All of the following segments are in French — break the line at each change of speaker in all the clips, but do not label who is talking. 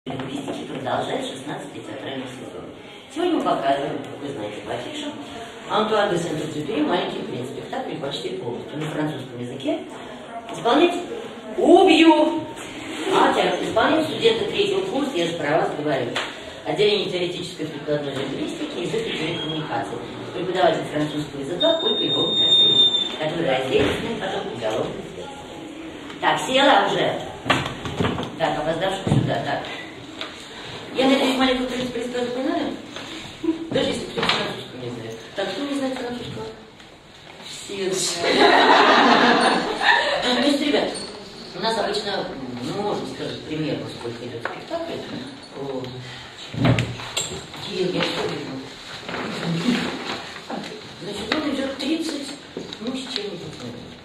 Лингвистики продолжает 16-й театральный сезон. Сегодня мы показываем, как вы знаете по афишам, Антуан де Сент-Экзюпери «Маленький принц». Спектакль почти полностью на французском языке. Исполнять «Убью». Исполнять студенты третьего курса, я же про вас говорю. Отделение теоретической прикладной лингвистики, язык и телекоммуникации. Преподаватель французского языка Ольга Львовна Красевич, который разделит с ним потом уголовный дел. Так, села уже. Так, опоздавших сюда, так. Я надеюсь, маленького принца престола запоминали? Даже если кто-то французского не знает. Так, кто не знает французского? Все знают. Значит, ребят, у нас обычно, ну, можно сказать, примерно, сколько идет спектакль. Я что вижу? Значит, он идет 30, ну, с чем-нибудь,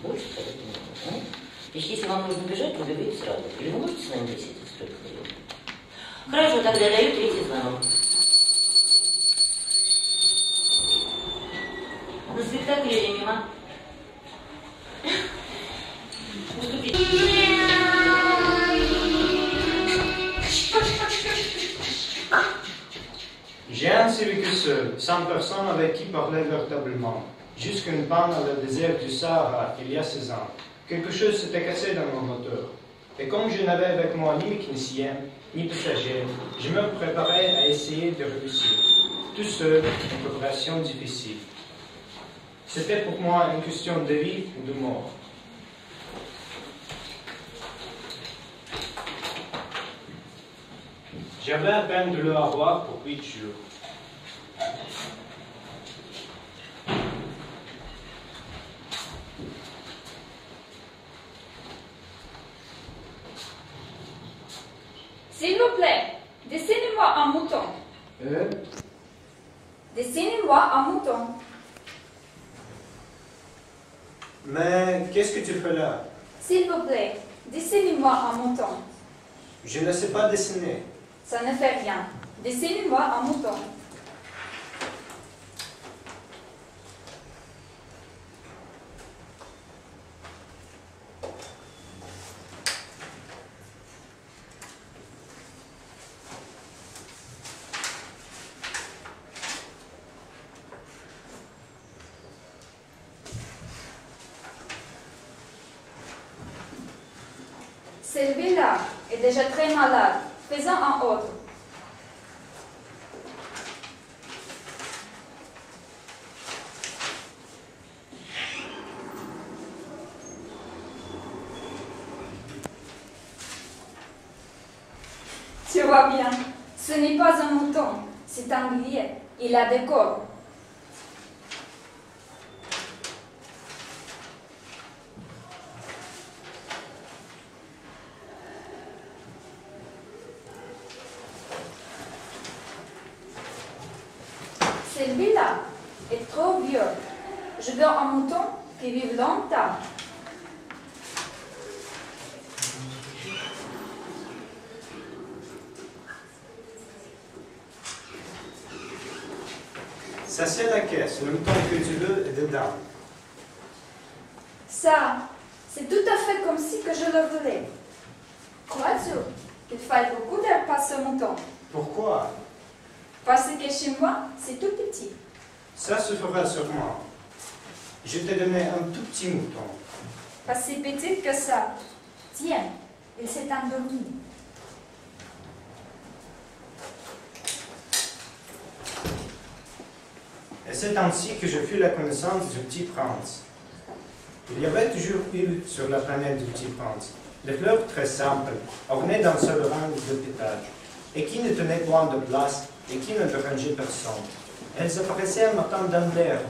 больше, наверное. Значит, если вам нужно бежать, вы бегаете сразу. Или вы можете с нами беседовать столько времени? Хорошо, тогда даю третий звонок. На спектакль или мимо? Уступите.
J'ai ainsi vécu seul, sans personne avec qui parler véritablement, jusqu'une panne dans le désert du Sahara il y a 16 ans. Quelque chose s'était cassé dans mon moteur. Et comme je n'avais avec moi ni mécanicien, ni passager, je me préparais à essayer de réussir. Tout seul, une préparation difficile. C'était pour moi une question de vie ou de mort. J'avais à peine de l'eau à boire pour 8 jours.
S'il vous plaît, dessinez-moi un mouton. Dessinez-moi un mouton.
Mais qu'est-ce que tu fais là?
S'il vous plaît, dessinez-moi un mouton.
Je ne sais pas dessiner.
Ça ne fait rien. Dessinez-moi un mouton. Celui-là est déjà très malade. Faisons un autre. Tu vois bien, ce n'est pas un mouton, c'est un billet. Il a des cornes. Celui-là est trop vieux. Je veux un mouton qui vive longtemps.
Ça c'est la caisse, le mouton que tu veux est dedans.
Ça, c'est tout à fait comme si que je le voulais. Crois-tu qu'il faille beaucoup d'air par ce mouton?
Pourquoi?
Parce que chez moi, c'est tout petit.
Ça se fera sûrement. Je t'ai donné un tout petit mouton.
Pas si petit que ça. Tiens, il s'est endormi.
Et c'est ainsi que je fus la connaissance du petit prince. Il y avait toujours eu sur la planète du petit prince des fleurs très simples, ornées d'un seul rang de pétales, et qui ne tenaient point de place et qui ne dérangeaient personne. Elles apparaissaient un matin dans l'air,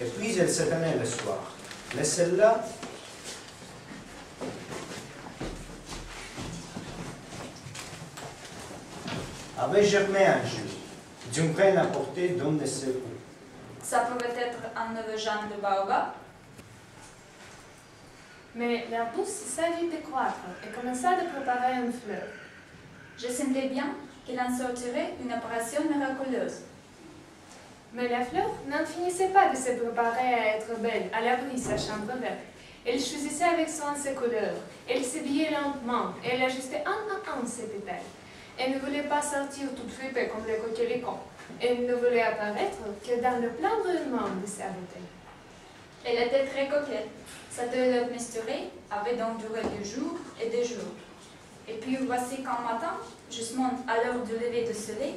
et puis elles s'éteignaient le soir. Mais celle-là, avait germé un jour, d'une graine apportée d'on ne sait où.
Ça pouvait être un nouveau genre de baobab.
Mais l'arbuste s'agit de croître et commença de préparer une fleur.
Je sentais bien qu'il en sortirait une apparition miraculeuse.
Mais la fleur n'en finissait pas de se préparer à être belle, à l'abri sa chambre verte. Elle choisissait avec soin ses couleurs. Elle s'habillait lentement. Elle ajustait un à un ses pétales. Elle ne voulait pas sortir toute flippée comme les coquelicons. Elle ne voulait apparaître que dans le plein roulement de sa beauté.
Elle était très coquette. Sa toilette mystérieuse avait donc duré des jours et des jours. Et puis voici qu'un matin, justement à l'heure du lever du soleil,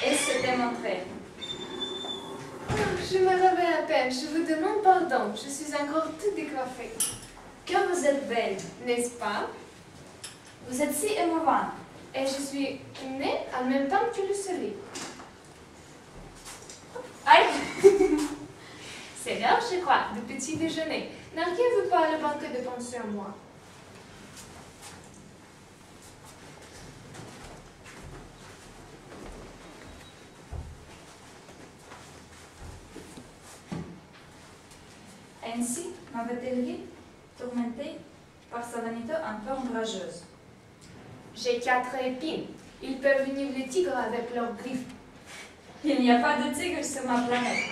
elle s'était montrée.
Oh, je me réveille à peine, je vous demande pardon, je suis encore toute décoiffée.
Que vous êtes belle,
N'est-ce pas?
vous êtes si émouvante.
Et je suis née en même temps que le soleil.
Aïe!
C'est l'heure, je crois, du petit déjeuner. N'arrivez-vous pas à le banquet de penser à moi?
Ainsi m'avait-elle ri, tourmentée par sa vanité un peu ombrageuse.
J'ai 4 épines. Ils peuvent venir les tigres avec leurs griffes.
Il n'y a pas de tigre sur ma planète.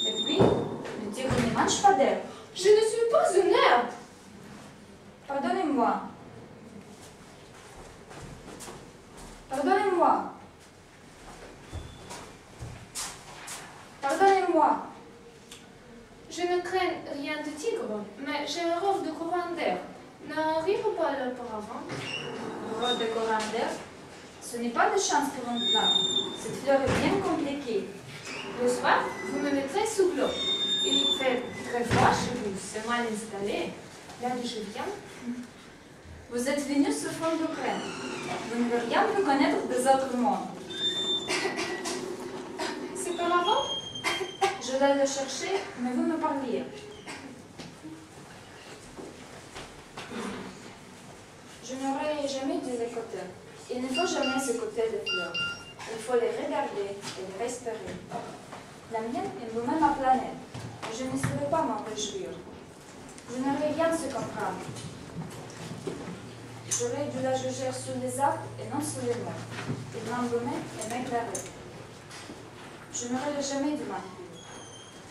Et puis, le tigre ne mange pas d'herbe.
Je ne suis pas une herbe.
Pardonnez-moi. Pardonnez-moi. Pardonnez-moi.
Je ne crains rien de tigre, mais j'ai horreur de courant d'air. N'arrive pas là auparavant.
Rose de courant d'herbe, ce n'est pas de chance pour un plat. Cette fleur est bien compliquée.
Le soir, vous me mettrez sous l'eau. Il fait très froid chez vous, c'est mal installé. Là d'où je viens.
Vous êtes venu sous fond d'Ukraine. Vous ne voulez rien plus connaître des autres mondes.
C'est par avant?
Je vais le chercher, mais vous me parliez. Je n'aurais jamais dû les écouter. Il ne faut jamais s'écouter les fleurs. Il faut les regarder et les respirer. La mienne est vous-même ma planète. Je ne saurais pas m'en réjouir. Je n'aurais rien su comprendre. J'aurais dû la juger sous les arbres et non sous les murs. Il m'embaumait et m'éclairait. Je n'aurais jamais dû m'enfuir.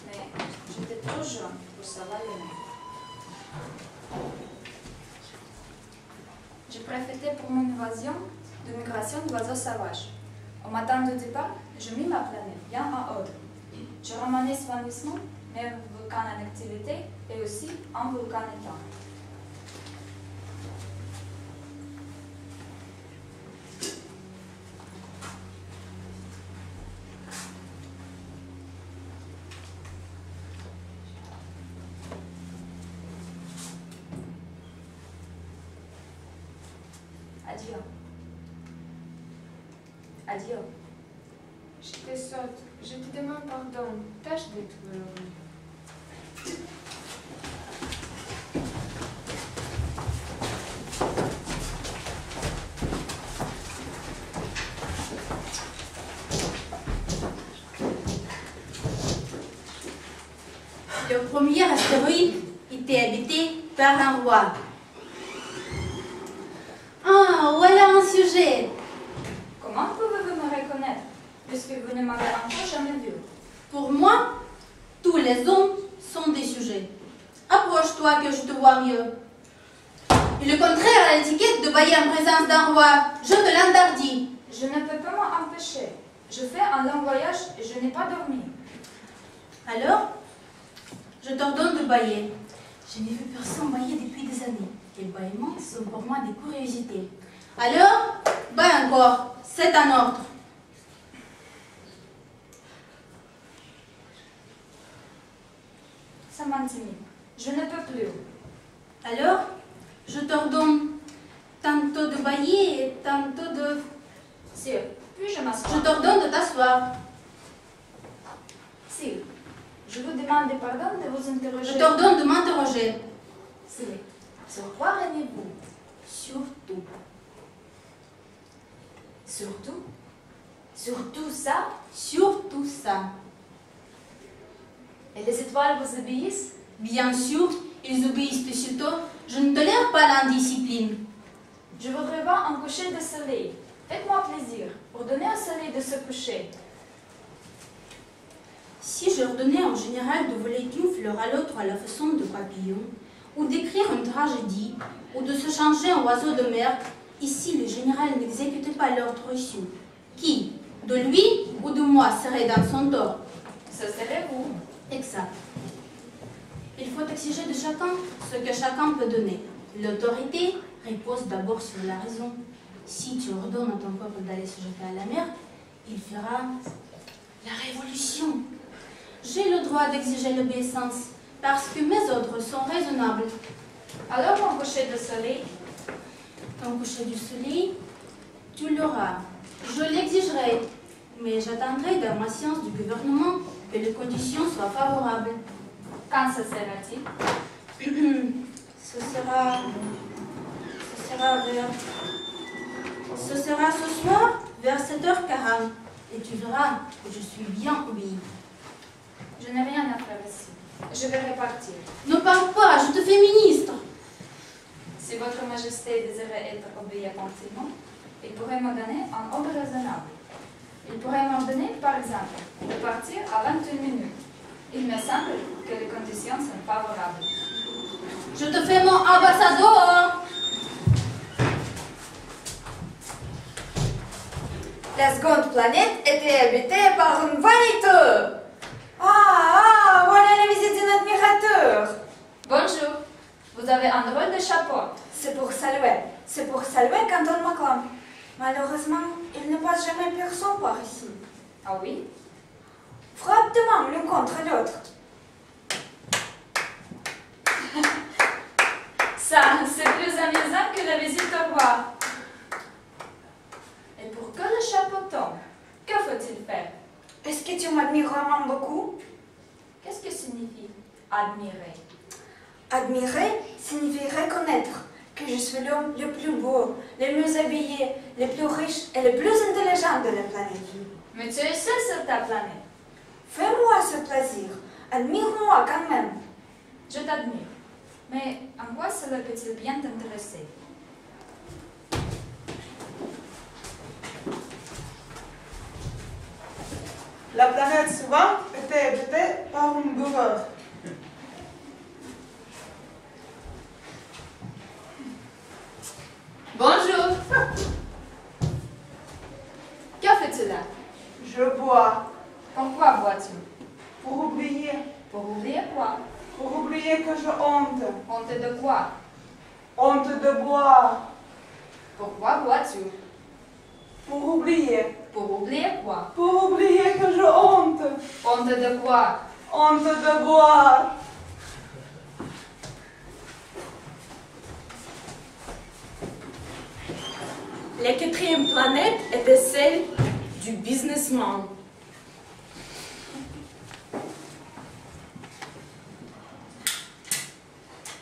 Mais j'étais trop jeune pour savoir l'aimer. Je préférais pour mon invasion de migration d'oiseaux sauvages. Au matin de départ, je mis ma planète bien en ordre. Je ramenais soigneusement mes volcans en activité et aussi un volcan éteint. Adieu. Adieu.
J'étais sotte. Je te demande pardon. Tâche d'être heureux.
Le premier astéroïde était habité par un roi. Ah, voilà un sujet.
Comment pouvez-vous me reconnaître, puisque vous ne m'avez encore jamais vu?
Pour moi, tous les hommes sont des sujets. Approche-toi que je te vois mieux. Et le contraire à l'étiquette de bailler en présence d'un roi, je te l'interdis.
Je ne peux pas m'en empêcher. Je fais un long voyage et je n'ai pas dormi.
Alors, je t'ordonne de bailler. Je n'ai vu personne bailler depuis des années. Les bâillements sont pour moi des curiosités. Alors, baille encore. C'est un ordre.
Ça m'intimide. Je ne peux plus.
Alors, je t'ordonne tantôt de bailler et tantôt de...
Sire, puis-je m'asseoir?
Je t'ordonne de t'asseoir.
Sire, je vous demande pardon de vous interroger.
Je t'ordonne de m'interroger.
Sire, sur quoi régnez-vous?
Surtout.
Surtout? Surtout ça?
Surtout ça.
Et les étoiles vous obéissent?
Bien sûr, ils obéissent aussitôt. Je ne tolère pas l'indiscipline.
Je voudrais voir un coucher de soleil. Faites-moi plaisir, ordonnez au soleil de se coucher.
Si j'ordonnais en général de voler d'une fleur à l'autre à la façon de papillon, ou d'écrire une tragédie, ou de se changer en oiseau de mer, Ici, le général n'exécute pas l'ordre reçu. Qui, de lui ou de moi, serait dans son tort?
Ce serait vous.
Exact. Il faut exiger de chacun ce que chacun peut donner. L'autorité repose d'abord sur la raison. Si tu ordonnes à ton peuple d'aller se jeter à la mer, il fera la révolution. J'ai le droit d'exiger l'obéissance parce que mes ordres sont raisonnables.
Alors mon coucher de soleil,
Ton coucher du soleil, tu l'auras. Je l'exigerai, mais j'attendrai dans ma science du gouvernement que les conditions soient favorables.
quand ce sera-t-il?
Ce sera ce soir vers 7h40 et tu verras que je suis bien obéie.
Je n'ai rien à faire ici. Je vais repartir.
Ne parle pas, je te fais ministre.
Si votre majesté désirait être obéie attentivement, il pourrait me donner un ordre raisonnable. Il pourrait m'ordonner, par exemple, de partir à 21 minutes. Il me semble que les conditions sont favorables.
Je te fais mon ambassadeur.
La seconde planète était habitée par un vaniteux. Ah, voilà la visite d'un admirateur.
Bonjour, vous avez un drôle de chapeau.
C'est pour saluer quand on m'acclame. Malheureusement, il ne passe jamais personne par ici.
Ah oui?
Frappe de main l'un contre l'autre.
Ça, c'est plus amusant que la visite au roi. Et pour que le chapeau tombe, que faut-il faire?
Est-ce que tu m'admires vraiment beaucoup?
Qu'est-ce que signifie admirer?
Admirer signifie reconnaître que je suis l'homme le plus beau, le mieux habillé, le plus riche et le plus intelligent de la planète.
Mais tu es seul sur ta planète.
Fais-moi ce plaisir. Admire-moi quand même.
Je t'admire. Mais en quoi cela peut-il bien t'intéresser?
La planète suivante était habitée par un buveur.
Bonjour. Que fais-tu là?
Je bois
Pourquoi bois-tu?
pour oublier
Pour oublier quoi?
Pour oublier que je honte.
Honte de quoi?
Honte de boire.
Pourquoi bois-tu?
Pour oublier.
Pour oublier quoi?
Pour oublier que je honte.
Honte de quoi?
Honte de boire.
La quatrième planète était celle du businessman.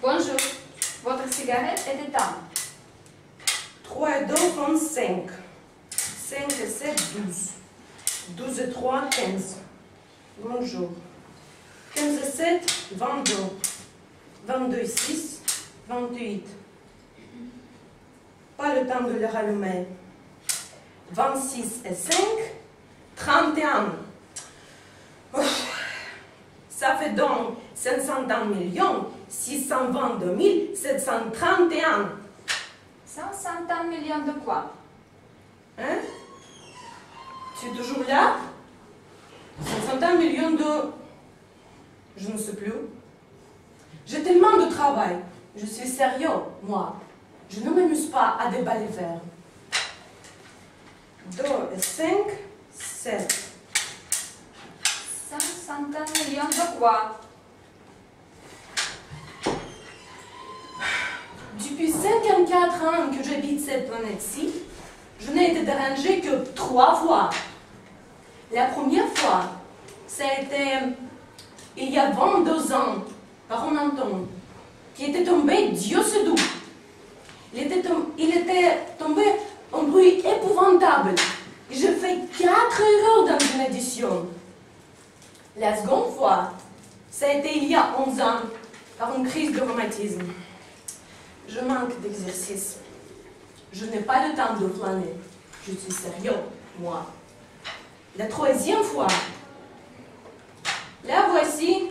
Bonjour. Votre cigarette est éteinte.
3 et 2 font 5. 5 et 7, 12. 12 et 3, 15. Bonjour. 15 et 7, 22. 22 et 6, 28. Pas le temps de le rallumer. 26 et 5, 31. Ouf. Ça fait donc 501 622 731.
150 millions de quoi?
Hein? Tu es toujours là? 501 millions de... Je ne sais plus. J'ai tellement de travail. Je suis sérieux, moi. Je ne m'amuse pas à déballer vers. 2 et 5, 7.
150 millions de quoi?
Depuis 54 ans que j'habite cette planète-ci, je n'ai été dérangée que 3 fois. La première fois, ça a été il y a 22 ans, par un Anton, qui était tombé, Dieu sait d'où. Il était tombé un bruit épouvantable. Et j'ai fait 4 erreurs dans une édition. La seconde fois, ça a été il y a 11 ans, par une crise de rhumatisme. Je manque d'exercice. Je n'ai pas le temps de flâner. Je suis sérieux, moi. La troisième fois, la voici.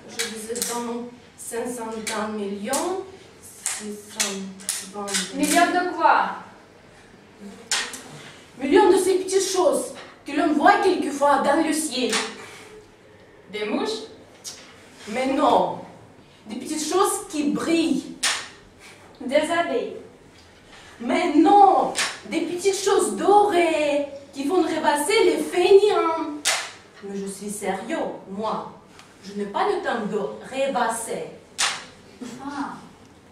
Je vous ai donné 501 millions, 620.
Millions de quoi?
Millions de ces petites choses que l'on voit quelquefois dans le ciel.
Des mouches?
Mais non, des petites choses qui brillent.
Des abeilles?
Mais non, des petites choses dorées qui font rêvasser les feignants. Mais je suis sérieux, moi. Je n'ai pas le temps de rêvasser.
Ah,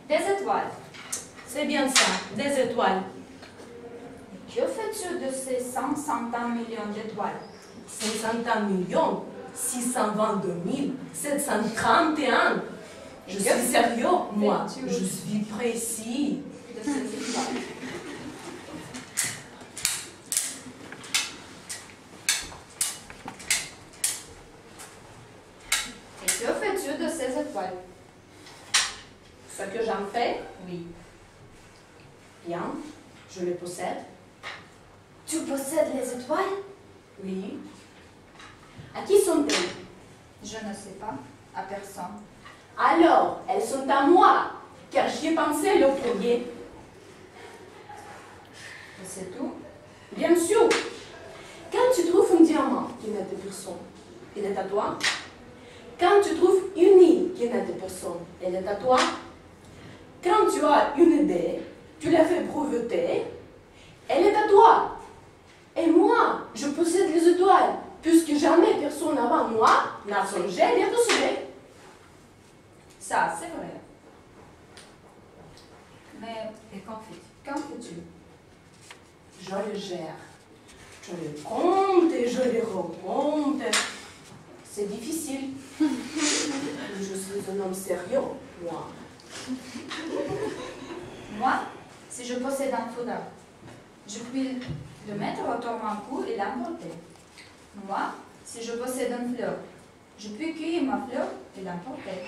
des étoiles.
C'est bien ça, des étoiles.
Que fais-tu de ces 150 millions d'étoiles?
500 millions, 622 731. Je suis sérieux, moi. Je suis précis.
De ces étoiles. Et que fais-tu de ces étoiles?
Ce que j'en fais,
Oui.
bien, je les possède.
Tu possèdes les étoiles?
Oui. À qui sont-elles?
Je ne sais pas. À personne.
Alors, elles sont à moi, car j'y ai pensé le premier.
Et c'est tout?
Bien sûr. Quand tu trouves un diamant qui n'a de personne, il est à toi. Quand tu trouves une île qui n'a de personne, elle est à toi. Quand tu as une idée, tu la fais breveter, elle est à toi. Et moi, je possède les étoiles, puisque jamais personne avant moi n'a songé à les recevoir.
Ça, c'est vrai. Mais qu'en fais-tu?
Je les gère. Je les compte et je les remonte. C'est difficile. Je suis un homme sérieux, moi.
Moi, si je possède un foulard, je puis le mettre autour de mon cou et l'emporter. Moi, si je possède une fleur, je puis cueillir ma fleur et l'emporter.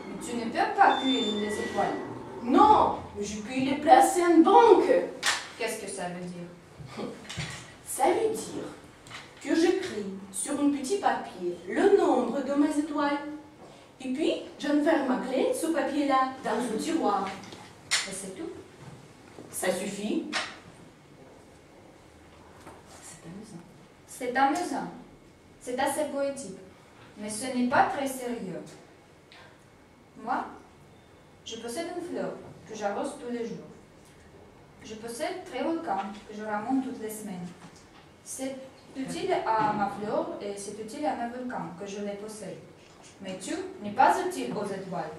Mais tu ne peux pas cueillir les étoiles.
Non, mais je peux les placer en banque.
Qu'est-ce que ça veut dire?
Ça veut dire que j'écris sur un petit papier le nombre de mes étoiles. Et puis, j'enferme ma clé, ce papier-là, dans un tiroir.
Et c'est tout.
Ça suffit.
C'est amusant. C'est amusant. C'est assez poétique. Mais ce n'est pas très sérieux. Moi, je possède une fleur que j'arrose tous les jours. Je possède 3 volcans que je remonte toutes les semaines. C'est utile à ma fleur et c'est utile à mes volcans que je les possède. Mais tu n'es pas utile aux étoiles.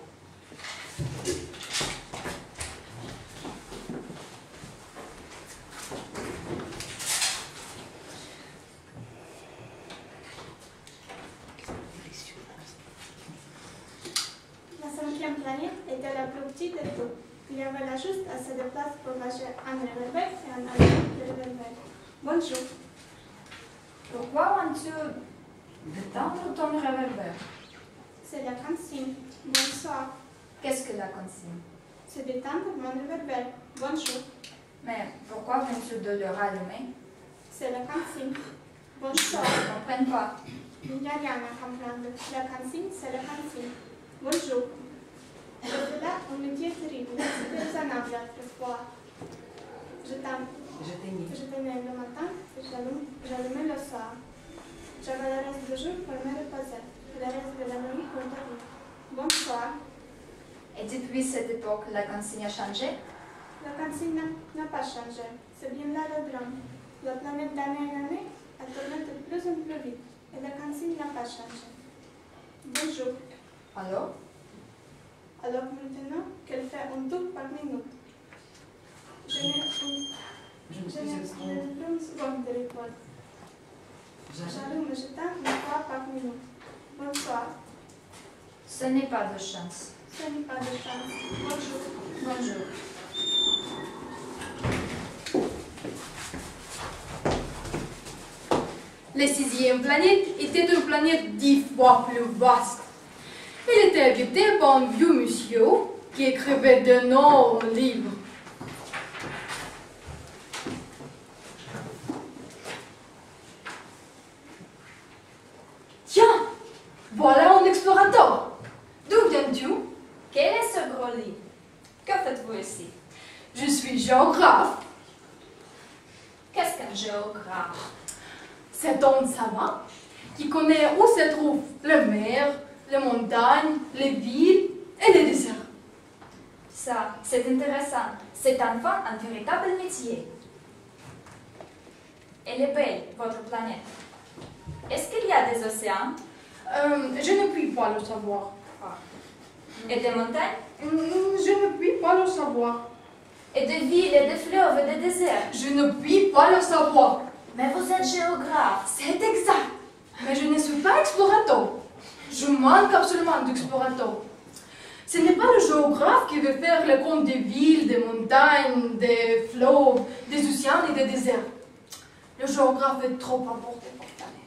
La 5e planète était la plus petite de tout. Il y avait là juste assez de place pour nager un réverbère et un réverbère. Bonjour.
Pourquoi as-tu d'éteindre ton réverbère?
C'est la consigne. Bonsoir.
Qu'est-ce que la consigne?
C'est d'éteindre mon réverbère. Bonjour.
Mais pourquoi viens-tu de le rallumer?
C'est la consigne.
Je
Bonsoir.
ne comprends pas.
Il n'y a rien à comprendre. La consigne, c'est la consigne. Bonjour. Je fais là un métier terrible. C'est raisonnable autrefois. Je t'aimais le matin et j'allumais le soir. J'avais le reste du jour pour me reposer et le reste de la nuit pour dormir. Bonsoir.
Et depuis cette époque, la consigne a changé?
La consigne n'a pas changé. C'est bien là le drame. La planète d'année en année a tourné de plus en plus vite et la consigne n'a pas changé. Bonjour.
Alors?
Alors maintenant qu'elle fait un tour par minute. Je n'ai plus une seconde de répondre. J'allume le jetin une fois par minute. Bonsoir.
Ce n'est pas de chance.
Ce n'est pas de chance. Bonjour.
Bonjour.
La 6e planète était une planète 10 fois plus vaste. Elle était habitée par un vieux monsieur qui écrivait d'énormes livres. Tiens, voilà un explorateur. D'où viens-tu?
Quel est ce gros livre? Que fais-tu
géographe.
Qu'est-ce qu'un géographe?
C'est un savant qui connaît où se trouvent les mers, les montagnes, les villes et les déserts.
Ça, c'est intéressant. C'est enfin un véritable métier. Elle est belle, votre planète. Est-ce qu'il y a des océans?
Je ne puis pas le savoir.
Et des montagnes?
Je ne puis pas le savoir.
Et des villes, et des fleuves, et des déserts?
Je ne puis pas le savoir.
Mais vous êtes géographe.
C'est exact. Mais je ne suis pas explorateur. Je manque absolument d'explorateur. Ce n'est pas le géographe qui veut faire le compte des villes, des montagnes, des fleuves, des océans et des déserts. Le géographe est trop important pour l'année.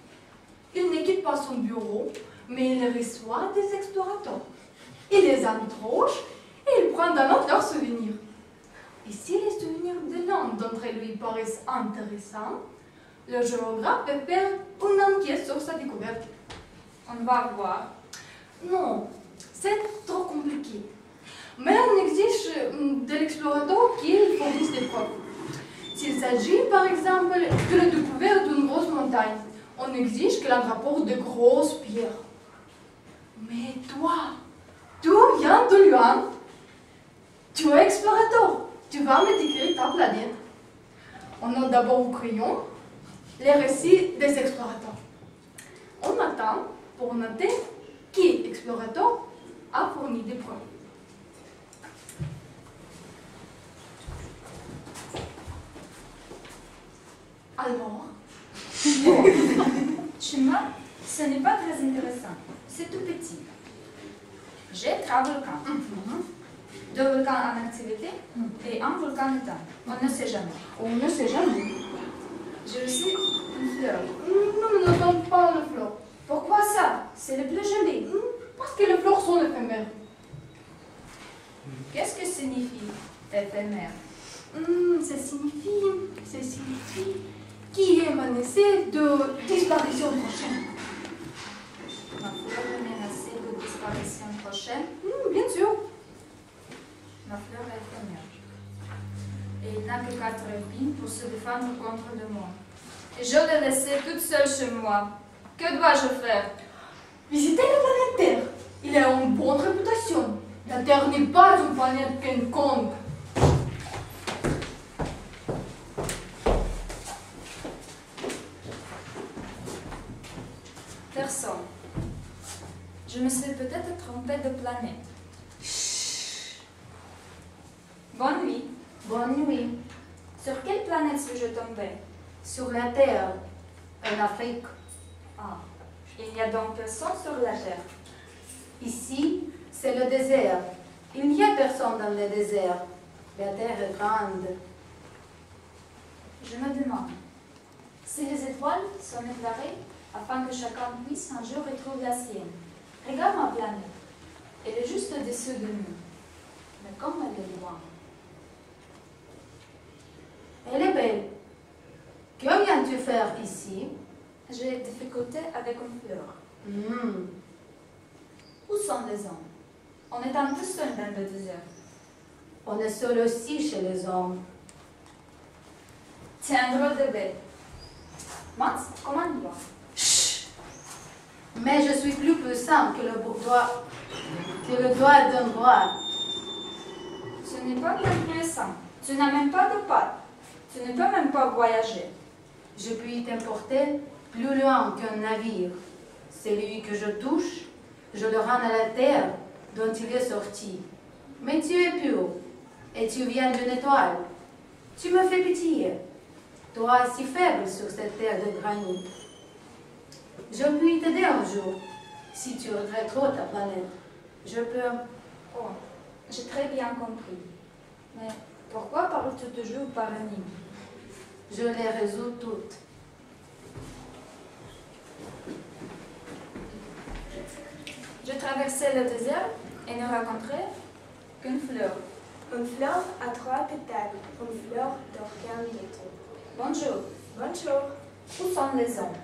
Il ne quitte pas son bureau, mais il reçoit des explorateurs. Il les interroge et il prend en note leurs souvenirs. Et si les souvenirs de l'un d'entre eux lui paraissent intéressants, le géographe peut faire une enquête sur sa découverte.
On va voir.
Non, c'est trop compliqué. Mais on exige de l'explorateur qu'il fournisse des preuves. S'il s'agit, par exemple, de la découverte d'une grosse montagne, on exige qu'il en rapporte de grosses pierres. Mais toi, tu viens de loin. Tu es explorateur. Tu vas me décrire ta planète. On note d'abord au crayon les récits des explorateurs. On attend pour noter qui, explorateur, a fourni des preuves. Alors,
Chez moi, ce n'est pas très intéressant. C'est tout petit. J'ai 3 volcans. 2 volcans en activité et 1 volcan éteint. On ne sait jamais.
on ne sait jamais.
J'ai aussi une fleur.
Nous ne notons pas les fleurs.
Pourquoi ça? C'est le plus joli.
Parce que les fleurs sont éphémères.
Qu'est-ce que signifie éphémère?
Ça signifie qui est menacé de disparition prochaine.
Ma fleur est menacée de disparition prochaine.
Bien sûr.
Ma fleur est éphémère. Et il n'a que 4 épines pour se défendre contre le monde. Et je l'ai laissée toute seule chez moi. Que dois-je faire?
Visitez la planète Terre. Il a une bonne réputation. La Terre n'est pas une planète quelconque.
Personne. Je me suis peut-être trompée de planète. Bonne nuit.
Bonne nuit.
Sur quelle planète suis-je tombée?
Sur la terre, en Afrique.
Ah, il n'y a donc personne sur la Terre.
Ici, c'est le désert. Il n'y a personne dans le désert. La terre est grande.
Je me demande si les étoiles sont éclairées afin que chacun puisse un jour retrouver la sienne. Regarde ma planète. Elle est juste au-dessus de nous. Mais comme elle est loin.
Elle est belle. Que viens-tu faire ici?
J'ai des difficultés avec une fleur. Où sont les hommes? On est un peu seul dans le désert.
On est seul aussi chez les hommes.
Tiens, drôle de bête. Max, comment il va?
Mais je suis plus puissant que le bourgeois, que le doigt d'un roi.
Ce n'est pas bien puissant. Tu n'as même pas de pattes. Tu ne peux même pas voyager.
Je puis t'emporter plus loin qu'un navire. Celui que je touche, je le rends à la terre dont il est sorti. Mais tu es pur, et tu viens d'une étoile. Tu me fais pitié, toi si faible sur cette terre de granit. Je puis t'aider un jour, si tu regrettes trop ta planète. Je peux...
Oh, j'ai très bien compris. Mais pourquoi parles-tu toujours par énigme?
Je les résous toutes.
Je traversais le désert et ne rencontrais qu'une fleur.
Une fleur à 3 pétales, une fleur d'organe de tout.
Bonjour.
Bonjour.
Où sont les hommes?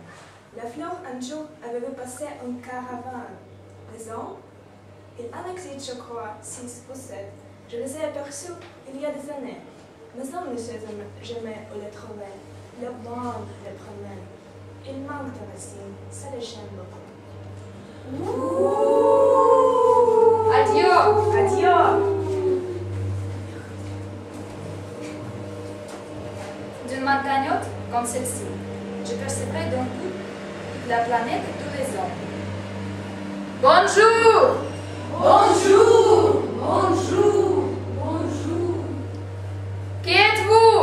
La fleur un jour avait vu passer une caravane. Les hommes, il en existe, je crois, 6 ou 7. Je les ai aperçus il y a des années.
Mais on ne sait jamais où les trouver. Le vent les promène. Il manque de racines, ça les gêne beaucoup.
Adieu.
Adieu!
D'une montagne haute comme celle-ci, je percevrai dans toute la planète tous les hommes. Bonjour!
Bonjour, bonjour, bonjour.
Qui êtes-vous?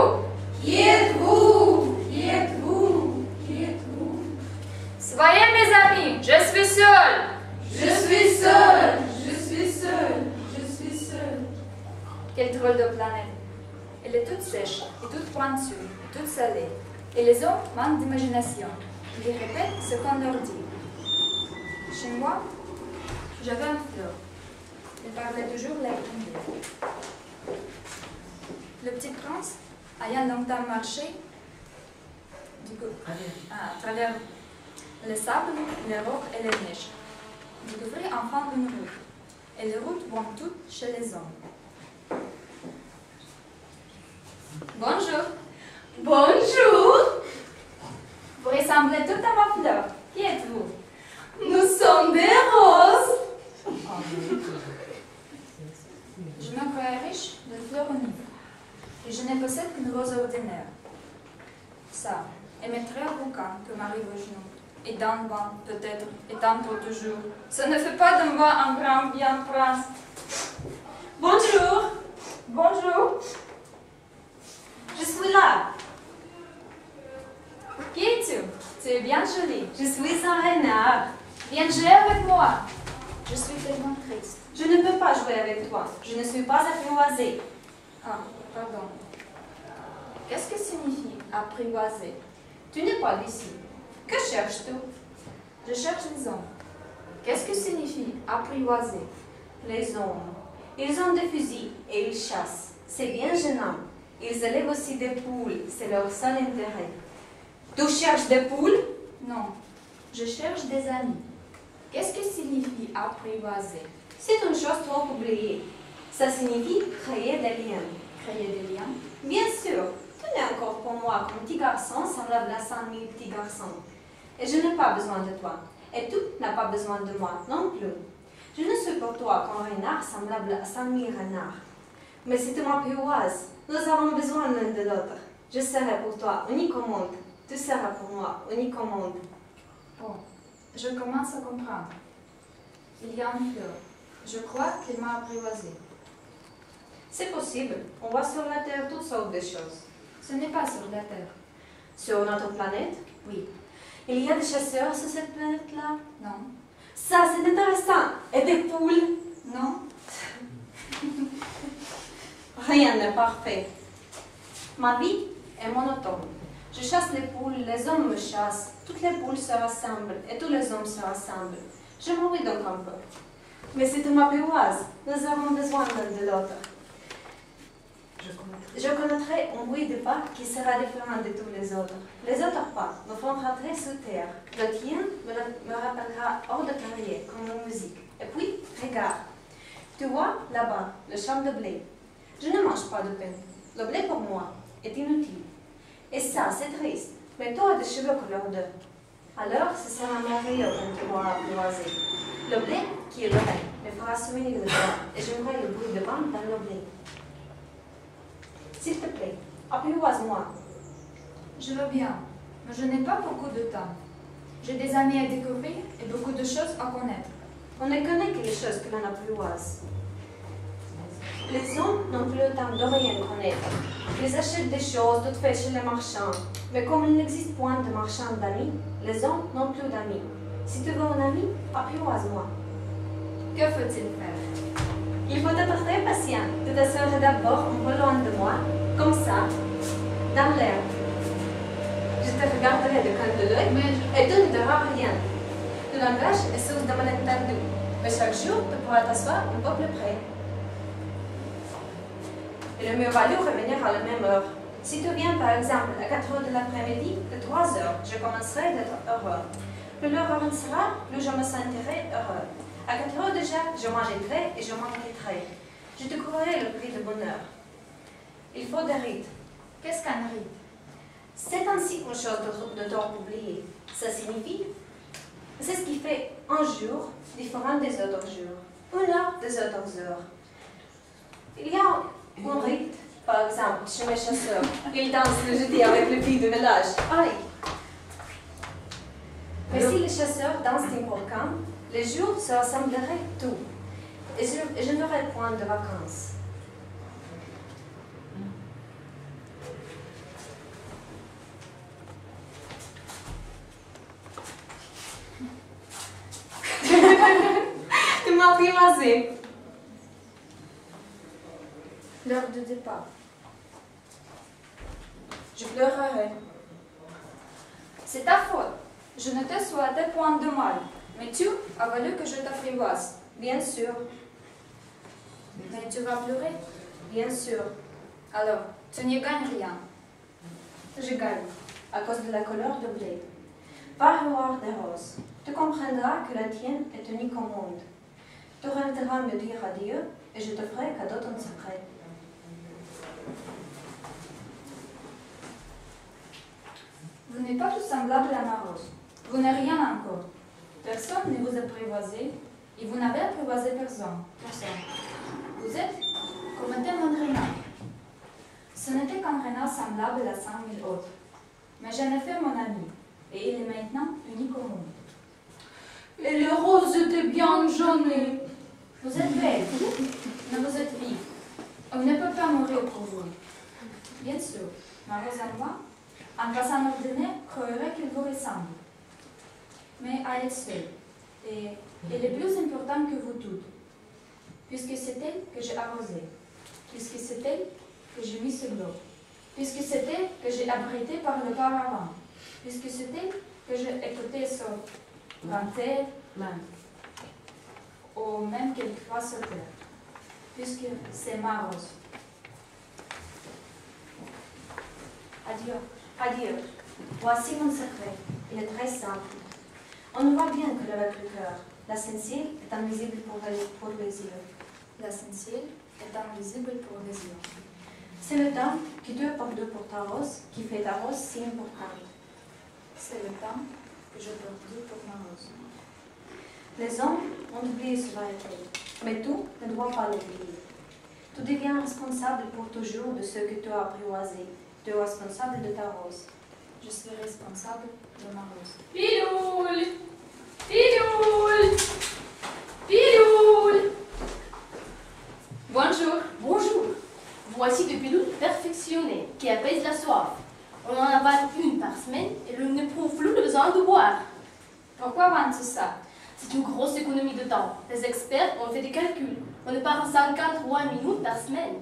Qui êtes-vous? Qui êtes-vous? Qui êtes-vous?
Soyez mes amis, je suis seule.
Je suis seule, je suis seule, je suis seule.
Quelle drôle de planète. Elle est toute sèche, et toute pointue, et toute salée. Et les hommes manquent d'imagination. Ils répètent ce qu'on leur dit. Chez moi, j'avais un fleur. Il parlait toujours la grande. Le petit prince, ayant longtemps marché, à travers le sable, les rocs et les neiges, découvrit enfin une route. Et les routes vont toutes chez les hommes. Bonjour.
Bonjour.
Vous ressemblez tout à ma fleur. Qui êtes-vous?
Nous sommes des roses.
Je me crois riche de fleurs uniques. Et je ne possède qu'une rose ordinaire. Ça, et mes traits bouquins que m'arrive au genou. Et dans le vent, peut-être, et tant pour toujours. Ça ne fait pas de moi un grand bien prince.
Bonjour.
Bonjour.
Je suis là.
Qui es-tu? Tu es bien jolie.
Je suis un renard.
Viens jouer avec moi. Je suis tellement triste.
Je ne peux pas jouer avec toi. Je ne suis pas apprivoisée.
Ah, pardon. Qu'est-ce que signifie apprivoiser?
Tu n'es pas d'ici. Que cherches-tu?
Je cherche les hommes. Qu'est-ce que signifie apprivoiser?
Les hommes. Ils ont des fusils et ils chassent. C'est bien gênant. Ils élèvent aussi des poules. C'est leur seul intérêt. Tu cherches des poules?
Non, je cherche des amis. Qu'est-ce que signifie apprivoiser?
C'est une chose trop oubliée. Ça signifie créer des liens.
Créer des liens?
Bien sûr. Tu n'es encore pour moi comme petit garçon semblable à 100 000 petits garçons. Et je n'ai pas besoin de toi. Et tu n'as pas besoin de moi non plus. Je ne suis pour toi qu'un renard semblable à 100 000 renards. Mais si tu m'apprivoises, nous avons besoin l'un de l'autre. Je serai pour toi unique au monde. Tu seras pour moi unique au monde.
Bon, je commence à comprendre. Il y a une fleur. Je crois qu'elle m'a apprivoisée.
C'est possible. On voit sur la Terre toutes sortes de choses.
Ce n'est pas sur la Terre.
Sur notre planète?
Oui.
Il y a des chasseurs sur cette planète-là?
Non.
Ça, c'est intéressant. Et des poules?
Non.
Rien n'est parfait. Ma vie est monotone. Je chasse les poules, les hommes me chassent. Toutes les poules se rassemblent et tous les hommes se rassemblent. Je m'ennuie donc un peu. Mais si tu m'apprivoises, nous avons besoin l'un de l'autre. Je connaîtrai un bruit de pas qui sera différent de tous les autres. Les autres pas me font rentrer sous terre. Le tien me rappellera hors de carrière, comme la musique. Et puis, regarde. Tu vois, là-bas, le champ de blé. Je ne mange pas de pain. Le blé pour moi est inutile. Et ça, c'est triste. Mais tu as des cheveux couleur d'œuf. Alors, ce sera merveilleux quand tu m'auras apprivoisé. Le blé qui est le rêve me fera souvenir de toi. Et j'aimerais le bruit de vent dans le blé. S'il te plaît, apprivoise-moi.
Je veux bien, mais je n'ai pas beaucoup de temps. J'ai des amis à découvrir et beaucoup de choses à connaître.
On ne connaît que les choses que l'on apprivoise. Les hommes n'ont plus le temps de rien connaître. Ils achètent des choses toutes faites chez les marchands. Mais comme il n'existe point de marchands d'amis, les hommes n'ont plus d'amis. Si tu veux un ami, apprivoise-moi.
Que faut-il faire?
Il faut être très patient. Tu t'assureras d'abord un peu loin de moi, comme ça, dans l'air. Je te regarderai de coin de l'œil et tu ne diras rien. Le langage est source de malentendu, mais chaque jour tu pourras t'asseoir un peu plus près. Il me vaut revenir à la même heure. Si tu viens par exemple à 4 heures de l'après-midi, de 3 heures, je commencerai d'être heureux. Plus l'heure avancera, plus je me sentirai heureux. À 4 heures déjà, je mangerai et je m'inquiéterai. Je te courrai le prix de bonheur. Il faut des rites.
Qu'est-ce qu'un rite?
C'est ainsi une chose de temps oubliée. Ça signifie, c'est ce qui fait un jour différent des autres jours, une heure des autres heures. Il y a un rite, par exemple, chez mes chasseurs. Ils dansent le jeudi avec les filles du village. Aïe! Mais si les chasseurs dansent n'importe quand, les jours se rassembleraient tout. Et je n'aurais point de vacances. Tu m'as apprivoisé.
L'heure de départ.
Je pleurerai.
C'est ta faute. Je ne te souhaitais point de mal. Mais tu as voulu que je t'apprivoise.
Bien sûr,
Mais tu vas pleurer.
bien sûr.
Alors, tu n'y gagnes rien.
Je gagne, à cause de la couleur de blé. Va voir des roses. Tu comprendras que la tienne est unique au monde. Tu reviendras me dire adieu et je te ferai cadeau ton secret.
Vous n'êtes pas tout semblable à ma rose. Vous n'êtes rien encore. Personne ne vous a apprivoisé et vous n'avez apprivoisé personne. Vous êtes comme un démon renard. Ce n'était qu'un renard semblable à 5000 autres. Mais j'en ai fait mon ami et il est maintenant unique au monde.
Et les roses étaient bien jaunes.
Vous êtes belle, mais vous êtes vive. On ne peut pas mourir pour vous. Bien sûr, ma rose à moi, en passant ordinaire, croirait qu'il vous ressemble. Mais elle est seule, et elle est plus importante que vous toutes, puisque c'est elle que j'ai arrosée, puisque c'est elle que j'ai mis sur l'eau, puisque c'est elle que j'ai abritée par le paravent, puisque c'est elle que j'ai écoutée sur vanter même, ou même quelquefois sur terre, puisque c'est ma rose.
Adieu, adieu. Voici mon secret. Il est très simple. On ne voit bien que avec le cœur. L'essentiel est invisible pour les yeux.
L'essentiel est invisible pour les yeux.
C'est le temps qui dure par deux pour ta rose, qui fait ta rose si importante.
C'est le temps que je perdis pour ma rose.
Les hommes ont oublié ce vérité, mais tu ne dois pas l'oublier. Tu deviens responsable pour toujours de ce que tu as apprivoisé. Tu es responsable de ta rose.
Je suis responsable de ma rose.
Piloule! Piloule! Piloule!
Bonjour.
Bonjour.
Voici des pilules perfectionnées qui apaisent la soif. On en avale une par semaine et l'on n'éprouve plus le besoin de boire.
Pourquoi vends-tu ça?
C'est une grosse économie de temps. Les experts ont fait des calculs. On ne parle 53 minutes par semaine.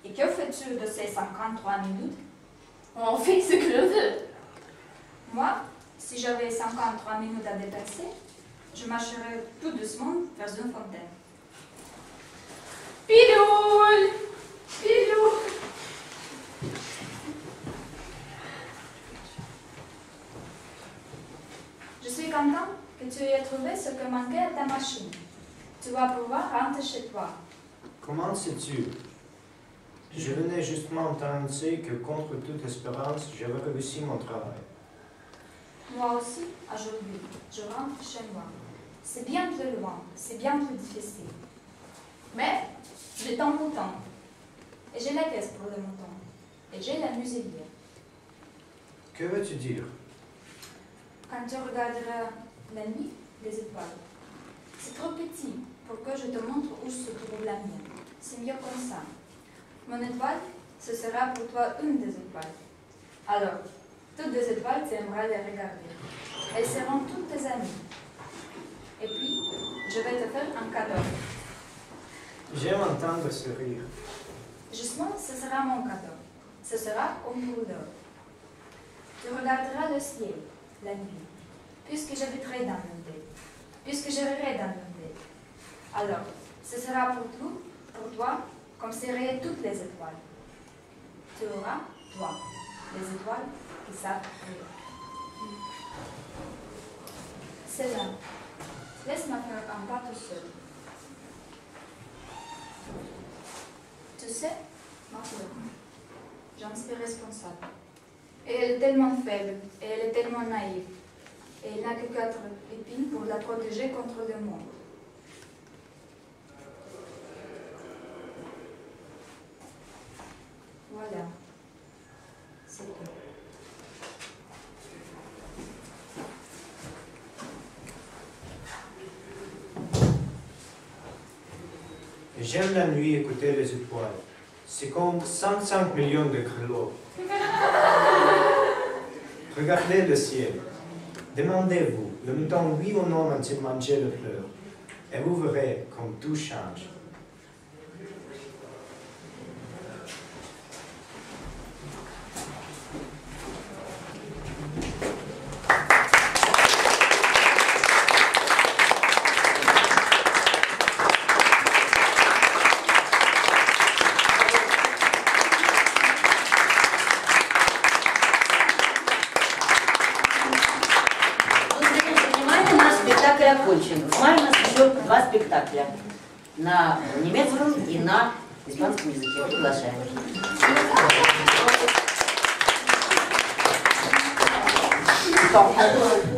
Et que fais-tu de ces 53 minutes?
On fait ce que l'on veut.
Moi, si j'avais 53 minutes à dépenser, je marcherais tout doucement vers une fontaine.
Piloule! Piloule!
Je suis content que tu aies trouvé ce que manquait à ta machine. Tu vas pouvoir rentrer chez toi.
Comment sais-tu? Je venais justement t'annoncer que contre toute espérance, j'avais réussi mon travail.
Moi aussi, aujourd'hui, je rentre chez moi. C'est bien plus loin, c'est bien plus difficile. Mais j'ai ton mouton. Et j'ai la caisse pour le mouton. Et j'ai la muselière.
Que veux-tu dire?
Quand tu regarderas la nuit, les étoiles. C'est trop petit pour que je te montre où se trouve la mienne. C'est mieux comme ça. Mon étoile, ce sera pour toi une des étoiles. Alors, toutes les étoiles, tu aimeras les regarder. Elles seront toutes tes amies. Et puis, je vais te faire un cadeau.
J'aime entendre ce rire.
Justement, ce sera mon cadeau. Ce sera comme pour l'or. Tu regarderas le ciel, la nuit, puisque j'habiterai dans mon dé, puisque j'irai dans mon dé. Alors, ce sera pour toi, comme seraient toutes les étoiles. Tu auras, toi, les étoiles qui savent rire. C'est là. Laisse-moi faire un pas tout seul. Tu sais, ma fleur, j'en suis responsable. Et elle est tellement faible, et elle est tellement naïve. Et elle n'a que 4 épines pour la protéger contre le monde. Voilà. C'est tout.
J'aime la nuit écouter les étoiles. C'est comme 55 millions de grelots. Regardez le ciel. Demandez-vous, le mouton oui ou non a-t-il mangé le fleur? Et vous verrez comme tout change.
Окончен. В мае у нас еще 2 спектакля на немецком и на испанском языке. Приглашаем.
Bon, alors,